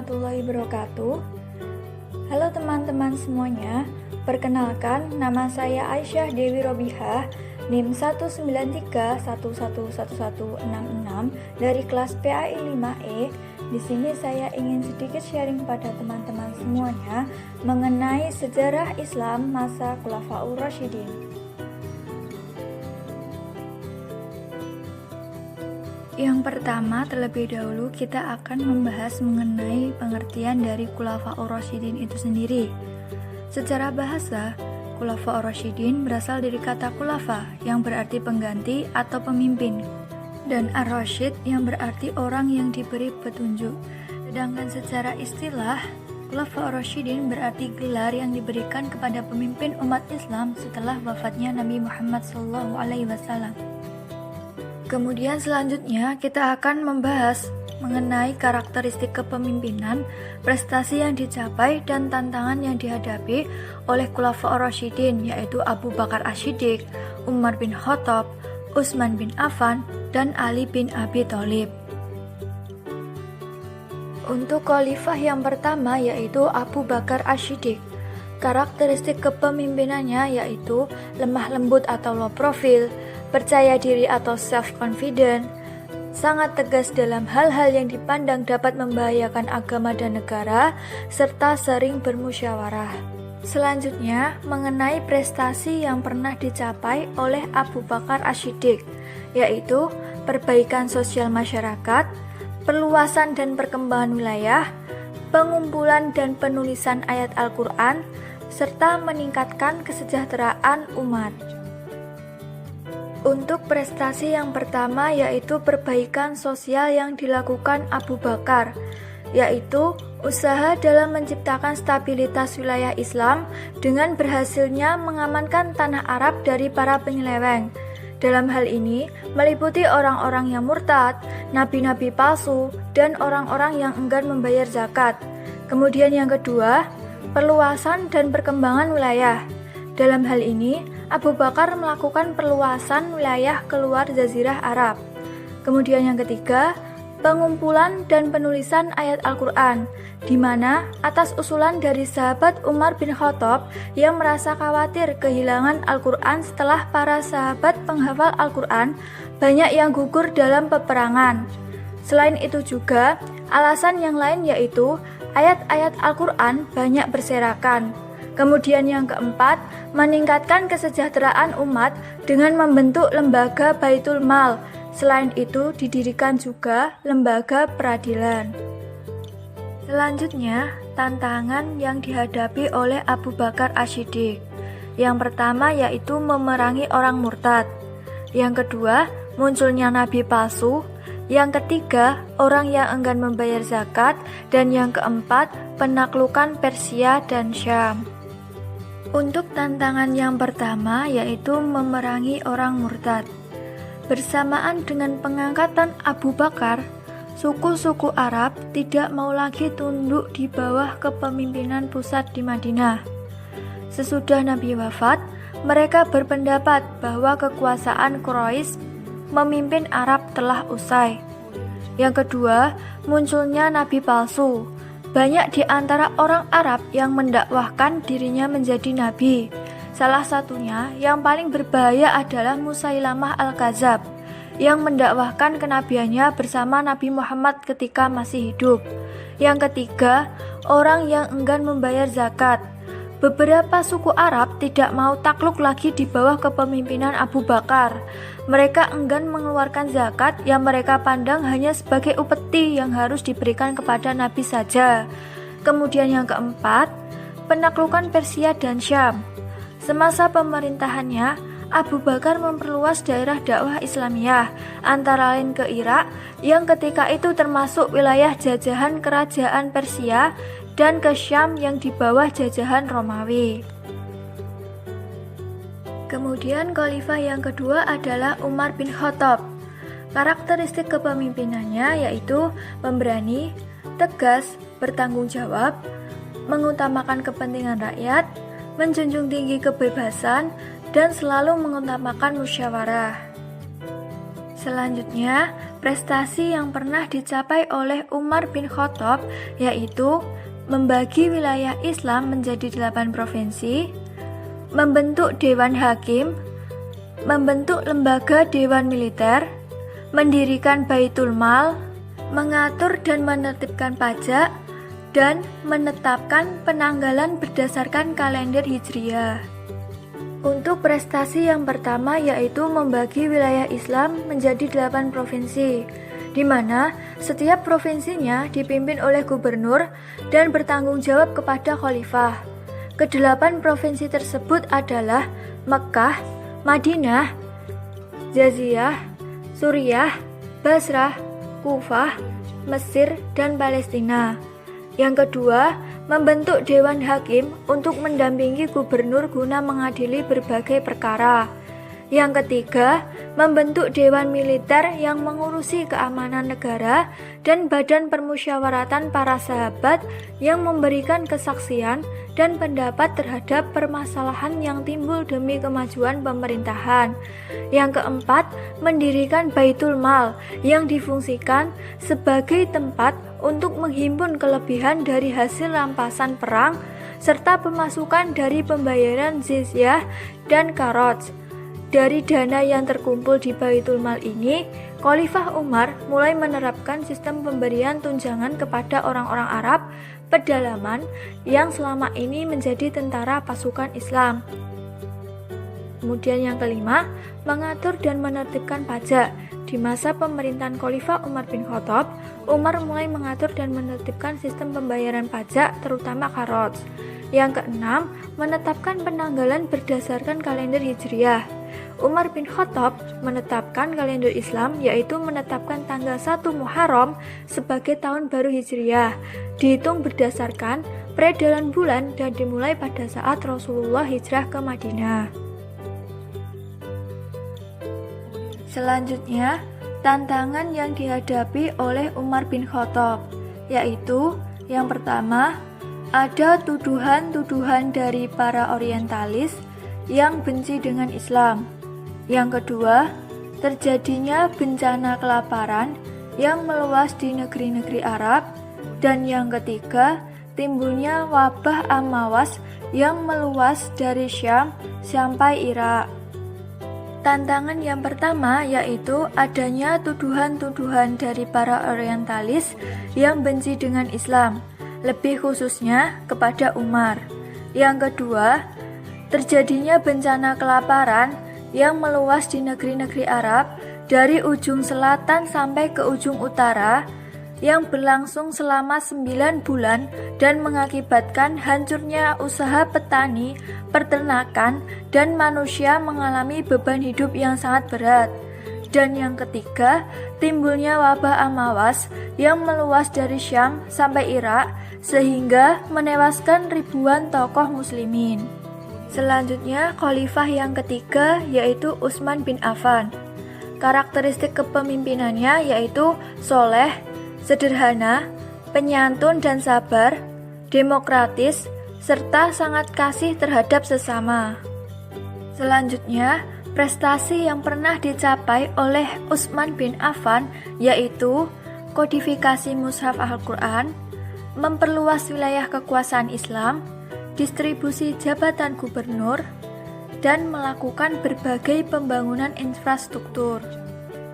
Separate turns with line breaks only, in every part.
warahmatullahi wabarakatuh. Halo teman-teman semuanya, perkenalkan nama saya Aisyah Dewi Robihah, NIM 193111166 dari kelas PAI 5E. Di sini saya ingin sedikit sharing pada teman-teman semuanya mengenai sejarah Islam masa Khulafaur Rasyidin. Yang pertama, terlebih dahulu kita akan membahas mengenai pengertian dari Khulafaur Rasyidin itu sendiri. Secara bahasa, Khulafaur Rasyidin berasal dari kata khulafa yang berarti pengganti atau pemimpin, dan ar-rasyid yang berarti orang yang diberi petunjuk. Sedangkan secara istilah, Khulafaur Rasyidin berarti gelar yang diberikan kepada pemimpin umat Islam setelah wafatnya Nabi Muhammad SAW. Kemudian selanjutnya kita akan membahas mengenai karakteristik kepemimpinan, prestasi yang dicapai, dan tantangan yang dihadapi oleh Khulafaur Rasyidin, yaitu Abu Bakar As-Siddiq, Umar bin Khattab, Utsman bin Affan, dan Ali bin Abi Thalib. Untuk khalifah yang pertama yaitu Abu Bakar As-Siddiq. Karakteristik kepemimpinannya yaitu lemah lembut atau low profile, percaya diri atau self-confident, sangat tegas dalam hal-hal yang dipandang dapat membahayakan agama dan negara, serta sering bermusyawarah. Selanjutnya, mengenai prestasi yang pernah dicapai oleh Abu Bakar As-Siddiq, yaitu perbaikan sosial masyarakat, perluasan dan perkembangan wilayah, pengumpulan dan penulisan ayat Al-Quran, serta meningkatkan kesejahteraan umat. Untuk prestasi yang pertama yaitu perbaikan sosial yang dilakukan Abu Bakar, yaitu usaha dalam menciptakan stabilitas wilayah Islam dengan berhasilnya mengamankan tanah Arab dari para penyeleweng. Dalam hal ini meliputi orang-orang yang murtad, nabi-nabi palsu, dan orang-orang yang enggan membayar zakat. Kemudian yang kedua, perluasan dan perkembangan wilayah. Dalam hal ini, Abu Bakar melakukan perluasan wilayah keluar Jazirah Arab. Kemudian yang ketiga, pengumpulan dan penulisan ayat Al-Quran, di mana atas usulan dari sahabat Umar bin Khattab yang merasa khawatir kehilangan Al-Quran setelah para sahabat penghafal Al-Quran banyak yang gugur dalam peperangan. Selain itu juga, alasan yang lain yaitu ayat-ayat Al-Quran banyak berserakan. Kemudian yang keempat, meningkatkan kesejahteraan umat dengan membentuk lembaga Baitul Mal. Selain itu, didirikan juga lembaga peradilan. Selanjutnya, tantangan yang dihadapi oleh Abu Bakar As-Siddiq. Yang pertama yaitu memerangi orang murtad. Yang kedua, munculnya nabi palsu. Yang ketiga, orang yang enggan membayar zakat. Dan yang keempat, penaklukan Persia dan Syam. Untuk tantangan yang pertama yaitu memerangi orang murtad. Bersamaan dengan pengangkatan Abu Bakar, suku-suku Arab tidak mau lagi tunduk di bawah kepemimpinan pusat di Madinah. Sesudah Nabi wafat, mereka berpendapat bahwa kekuasaan Quraisy memimpin Arab telah usai. Yang kedua, munculnya nabi palsu. Banyak di antara orang Arab yang mendakwahkan dirinya menjadi nabi. Salah satunya yang paling berbahaya adalah Musailamah Al-Kadzab yang mendakwahkan kenabiannya bersama Nabi Muhammad ketika masih hidup. Yang ketiga, orang yang enggan membayar zakat. Beberapa suku Arab tidak mau takluk lagi di bawah kepemimpinan Abu Bakar. Mereka enggan mengeluarkan zakat yang mereka pandang hanya sebagai upeti yang harus diberikan kepada Nabi saja. Kemudian yang keempat, penaklukan Persia dan Syam. Semasa pemerintahannya, Abu Bakar memperluas daerah dakwah Islamiyah, antara lain ke Irak, yang ketika itu termasuk wilayah jajahan kerajaan Persia, dan ke Syam yang di bawah jajahan Romawi. Kemudian khalifah yang kedua adalah Umar bin Khattab. Karakteristik kepemimpinannya yaitu pemberani, tegas, bertanggung jawab, mengutamakan kepentingan rakyat, menjunjung tinggi kebebasan, dan selalu mengutamakan musyawarah. Selanjutnya, prestasi yang pernah dicapai oleh Umar bin Khattab yaitu membagi wilayah Islam menjadi 8 provinsi, membentuk Dewan Hakim, membentuk lembaga Dewan Militer, mendirikan Baitul Mal, mengatur dan menertibkan pajak, dan menetapkan penanggalan berdasarkan kalender Hijriah. Untuk prestasi yang pertama yaitu membagi wilayah Islam menjadi 8 provinsi, di mana setiap provinsinya dipimpin oleh gubernur dan bertanggung jawab kepada khalifah. Kedelapan provinsi tersebut adalah Mekkah, Madinah, Jaziyah, Suriah, Basrah, Kufah, Mesir, dan Palestina. Yang kedua, membentuk Dewan Hakim untuk mendampingi gubernur guna mengadili berbagai perkara. Yang ketiga, membentuk Dewan Militer yang mengurusi keamanan negara dan Badan Permusyawaratan para Sahabat yang memberikan kesaksian dan pendapat terhadap permasalahan yang timbul demi kemajuan pemerintahan. Yang keempat, mendirikan Baitul Mal yang difungsikan sebagai tempat untuk menghimpun kelebihan dari hasil rampasan perang serta pemasukan dari pembayaran jizyah dan kharaj. Dari dana yang terkumpul di Baitul Mal ini, Khalifah Umar mulai menerapkan sistem pemberian tunjangan kepada orang-orang Arab pedalaman yang selama ini menjadi tentara pasukan Islam. Kemudian yang kelima, mengatur dan menertibkan pajak. Di masa pemerintahan Khalifah Umar bin Khattab, Umar mulai mengatur dan menertibkan sistem pembayaran pajak, terutama kharaj. Yang keenam, menetapkan penanggalan berdasarkan kalender Hijriah. Umar bin Khattab menetapkan kalender Islam yaitu menetapkan tanggal 1 Muharram sebagai tahun baru Hijriah, dihitung berdasarkan peredaran bulan dan dimulai pada saat Rasulullah hijrah ke Madinah. Selanjutnya, tantangan yang dihadapi oleh Umar bin Khattab yaitu yang pertama, ada tuduhan-tuduhan dari para orientalis yang benci dengan Islam. Yang kedua, terjadinya bencana kelaparan yang meluas di negeri-negeri Arab. Dan yang ketiga, timbulnya wabah Amawas yang meluas dari Syam sampai Irak. Tantangan yang pertama yaitu adanya tuduhan-tuduhan dari para orientalis yang benci dengan Islam, lebih khususnya kepada Umar. Yang kedua, terjadinya bencana kelaparan yang meluas di negeri-negeri Arab dari ujung selatan sampai ke ujung utara yang berlangsung selama 9 bulan dan mengakibatkan hancurnya usaha petani, peternakan, dan manusia mengalami beban hidup yang sangat berat. Dan yang ketiga, timbulnya wabah Amawas yang meluas dari Syam sampai Irak sehingga menewaskan ribuan tokoh muslimin. Selanjutnya, khalifah yang ketiga yaitu Utsman bin Affan. Karakteristik kepemimpinannya yaitu soleh, sederhana, penyantun dan sabar, demokratis, serta sangat kasih terhadap sesama. Selanjutnya, prestasi yang pernah dicapai oleh Utsman bin Affan yaitu kodifikasi mushaf Al-Quran, memperluas wilayah kekuasaan Islam, distribusi jabatan gubernur, dan melakukan berbagai pembangunan infrastruktur.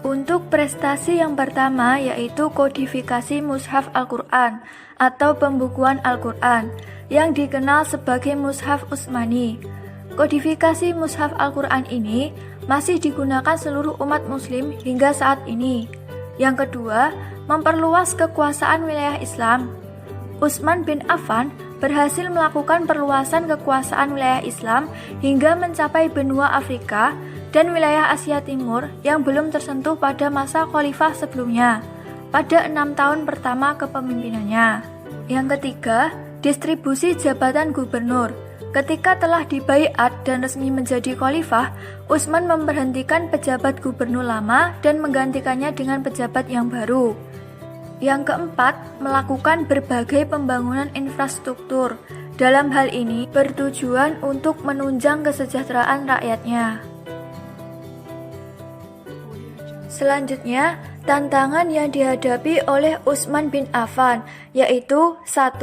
Untuk prestasi yang pertama yaitu kodifikasi mushaf Al-Quran atau pembukuan Al-Quran yang dikenal sebagai mushaf Utsmani. Kodifikasi mushaf Al-Quran ini masih digunakan seluruh umat muslim hingga saat ini. Yang kedua, memperluas kekuasaan wilayah Islam. Utsman bin Affan berhasil melakukan perluasan kekuasaan wilayah Islam hingga mencapai benua Afrika dan wilayah Asia Timur yang belum tersentuh pada masa khalifah sebelumnya, pada 6 tahun pertama kepemimpinannya. Yang ketiga, distribusi jabatan gubernur. Ketika telah dibaiat dan resmi menjadi khalifah, Utsman memberhentikan pejabat gubernur lama dan menggantikannya dengan pejabat yang baru. Yang keempat, melakukan berbagai pembangunan infrastruktur. Dalam hal ini bertujuan untuk menunjang kesejahteraan rakyatnya. Selanjutnya, tantangan yang dihadapi oleh Utsman bin Affan yaitu 1.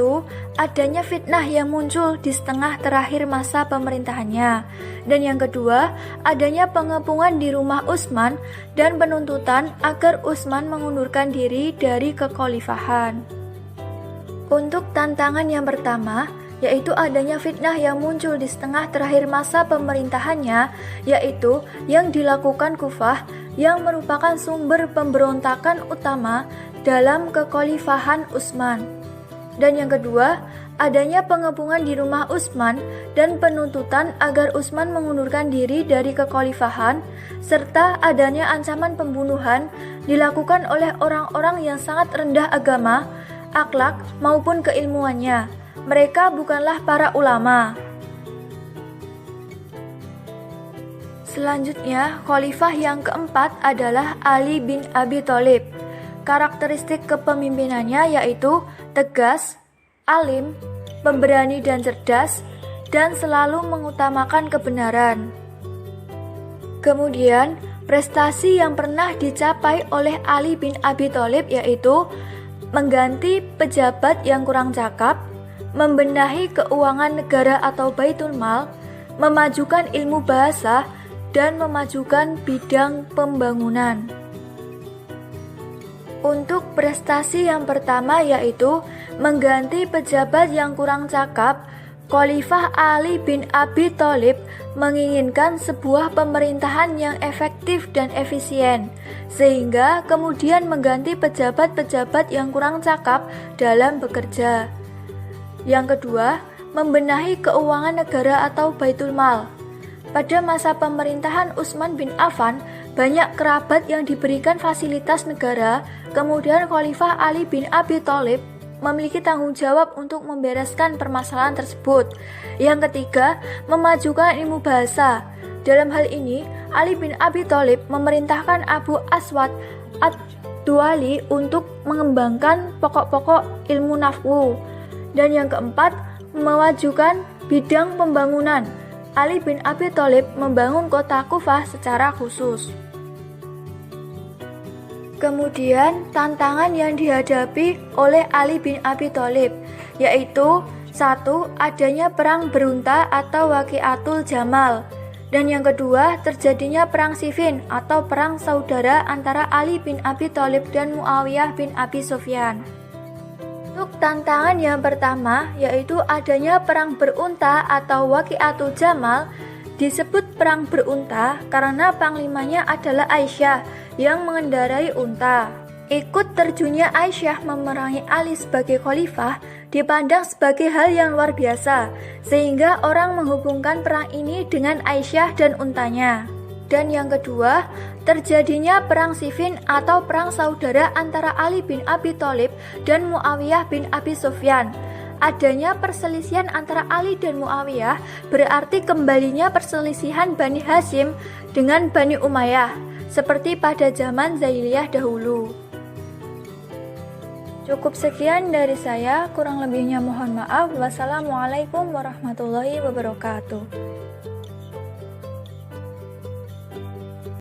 Adanya fitnah yang muncul di setengah terakhir masa pemerintahannya, dan yang kedua, adanya pengepungan di rumah Utsman dan penuntutan agar Utsman mengundurkan diri dari kekhalifahan. Untuk tantangan yang pertama, yaitu adanya fitnah yang muncul di setengah terakhir masa pemerintahannya, yaitu yang dilakukan Kufah, yang merupakan sumber pemberontakan utama dalam kekhalifahan Utsman. Dan yang kedua, adanya pengepungan di rumah Utsman dan penuntutan agar Utsman mengundurkan diri dari kekhalifahan, serta adanya ancaman pembunuhan dilakukan oleh orang-orang yang sangat rendah agama, akhlak maupun keilmuannya. Mereka bukanlah para ulama. Selanjutnya, khalifah yang keempat adalah Ali bin Abi Thalib. Karakteristik kepemimpinannya yaitu tegas, alim, pemberani dan cerdas, dan selalu mengutamakan kebenaran. Kemudian, prestasi yang pernah dicapai oleh Ali bin Abi Thalib yaitu mengganti pejabat yang kurang cakap, membenahi keuangan negara atau baitul mal, memajukan ilmu bahasa, dan memajukan bidang pembangunan. Untuk prestasi yang pertama yaitu mengganti pejabat yang kurang cakap, Khalifah Ali bin Abi Thalib menginginkan sebuah pemerintahan yang efektif dan efisien, sehingga kemudian mengganti pejabat-pejabat yang kurang cakap dalam bekerja. Yang kedua, membenahi keuangan negara atau baitul mal. Pada masa pemerintahan Utsman bin Affan, banyak kerabat yang diberikan fasilitas negara, kemudian Khalifah Ali bin Abi Thalib memiliki tanggung jawab untuk membereskan permasalahan tersebut. Yang ketiga, memajukan ilmu bahasa. Dalam hal ini, Ali bin Abi Thalib memerintahkan Abu Aswad ad-Duali untuk mengembangkan pokok-pokok ilmu nahwu. Dan yang keempat, memajukan bidang pembangunan. Ali bin Abi Thalib membangun kota Kufah secara khusus. Kemudian, tantangan yang dihadapi oleh Ali bin Abi Thalib yaitu 1. Adanya perang berunta atau Waqiatul Jamal, dan yang kedua, terjadinya perang Siffin atau perang saudara antara Ali bin Abi Thalib dan Muawiyah bin Abi Sufyan. Untuk tantangan yang pertama yaitu adanya perang berunta atau Waqiatul Jamal. Disebut perang berunta karena panglimanya adalah Aisyah yang mengendarai unta. Ikut terjunnya Aisyah memerangi Ali sebagai khalifah dipandang sebagai hal yang luar biasa, sehingga orang menghubungkan perang ini dengan Aisyah dan untanya. Dan yang kedua, terjadinya perang Siffin atau perang saudara antara Ali bin Abi Thalib dan Muawiyah bin Abi Sufyan. Adanya perselisihan antara Ali dan Muawiyah berarti kembalinya perselisihan Bani Hashim dengan Bani Umayyah, seperti pada zaman Jahiliyah dahulu. Cukup sekian dari saya, kurang lebihnya mohon maaf. Wassalamualaikum warahmatullahi wabarakatuh.